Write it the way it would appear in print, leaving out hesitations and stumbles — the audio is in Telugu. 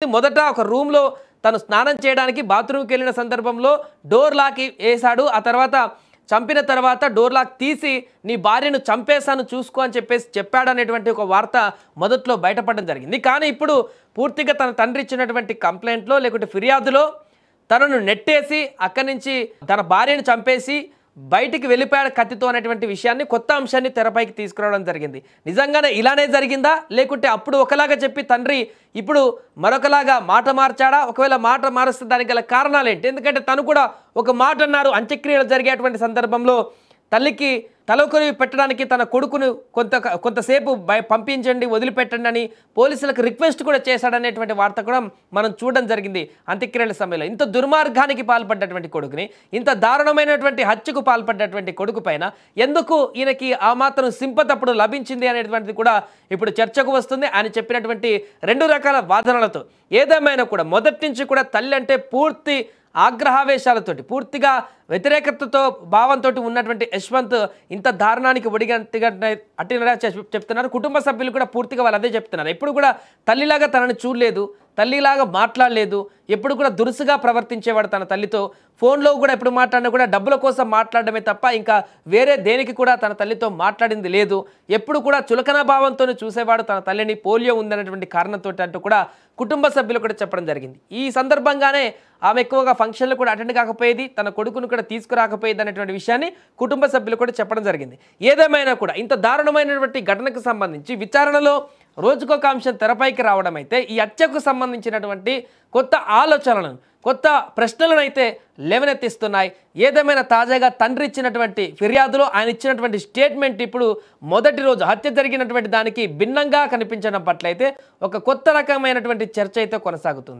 మొదట ఒక రూమ్లో తను స్నానం చేయడానికి బాత్రూమ్కి వెళ్ళిన సందర్భంలో డోర్ లాక్ వేశాడు. ఆ తర్వాత చంపిన తర్వాత డోర్ లాక్ తీసి నీ భార్యను చంపేశాను చూసుకో అని చెప్పాడు అనేటువంటి ఒక వార్త మొదట్లో బయటపడడం జరిగింది. కానీ ఇప్పుడు పూర్తిగా తన తండ్రి ఇచ్చినటువంటి కంప్లైంట్లో లేకుంటే ఫిర్యాదులో తనను నెట్టేసి అక్కడి నుంచి తన భార్యను చంపేసి బయటికి వెళ్ళిపోయాడు కత్తితో అనేటువంటి విషయాన్ని, కొత్త అంశాన్ని తెరపైకి తీసుకురావడం జరిగింది. నిజంగానే ఇలానే జరిగిందా, లేకుంటే అప్పుడు ఒకలాగా చెప్పి తండ్రి ఇప్పుడు మరొకలాగా మాట మార్చాడా? ఒకవేళ మాట మారుస్తే దానికి గల కారణాలు ఏంటి? ఎందుకంటే తను కూడా ఒక మాట అన్నారు. అంత్యక్రియలు జరిగేటువంటి సందర్భంలో తల్లికి తలకొరివి పెట్టడానికి తన కొడుకును కొంతసేపు పంపించండి, వదిలిపెట్టండి అని పోలీసులకు రిక్వెస్ట్ కూడా చేశాడనేటువంటి వార్త కూడా మనం చూడడం జరిగింది. అంత్యక్రియల సమయంలో ఇంత దుర్మార్గానికి పాల్పడ్డటువంటి కొడుకుని, ఇంత దారుణమైనటువంటి హత్యకు పాల్పడ్డటువంటి కొడుకు పైన ఎందుకు ఈయనకి ఆ మాత్రం సింపతి అప్పుడు లభించింది అనేటువంటిది కూడా ఇప్పుడు చర్చకు వస్తుంది. ఆయన చెప్పినటువంటి రెండు రకాల వాదనలతో. ఏదేమైనా కూడా మొదటి నుంచి కూడా తల్లి అంటే పూర్తి ఆగ్రహావేశాలతోటి, పూర్తిగా వ్యతిరేకతతో భావంతో ఉన్నటువంటి యశ్వంత్ ఇంత దారుణానికి అట్టినగా చెప్తున్నారు. కుటుంబ సభ్యులు కూడా పూర్తిగా వాళ్ళు అదే చెప్తున్నారు. ఎప్పుడు కూడా తల్లిలాగా తనని చూడలేదు, తల్లిలాగా మాట్లాడలేదు, ఎప్పుడు కూడా దురుసుగా ప్రవర్తించేవాడు తన తల్లితో. ఫోన్లో కూడా ఎప్పుడు మాట్లాడినా కూడా డబ్బుల కోసం మాట్లాడడమే తప్ప ఇంకా వేరే దేనికి కూడా తన తల్లితో మాట్లాడింది లేదు. ఎప్పుడు కూడా చులకన భావంతో చూసేవాడు తన తల్లిని. పోలియో ఉందనేటువంటి కారణంతో అంటూ కూడా కుటుంబ సభ్యులు కూడా చెప్పడం జరిగింది. ఈ సందర్భంగానే ఆమె ఎక్కువగా ఫంక్షన్లు కూడా అటెండ్ కాకపోయేది, తన కొడుకును కూడా తీసుకురాకపోయేది అనేటువంటి విషయాన్ని కుటుంబ సభ్యులు కూడా చెప్పడం జరిగింది. ఏదేమైనా కూడా ఇంత దారుణమైనటువంటి ఘటనకు సంబంధించి విచారణలో రోజుకొక అంశం తెరపైకి రావడం అయితే ఈ హత్యకు సంబంధించినటువంటి కొత్త ఆలోచనలను, కొత్త ప్రశ్నలను అయితే లేవనెత్తిస్తున్నాయి. ఏదేమైనా తాజాగా తండ్రి ఇచ్చినటువంటి ఫిర్యాదులో ఆయన ఇచ్చినటువంటి స్టేట్మెంట్ ఇప్పుడు మొదటి రోజు హత్య జరిగినటువంటి దానికి భిన్నంగా కనిపించడం పట్ల అయితే ఒక కొత్త రకమైనటువంటి చర్చ అయితే కొనసాగుతుంది.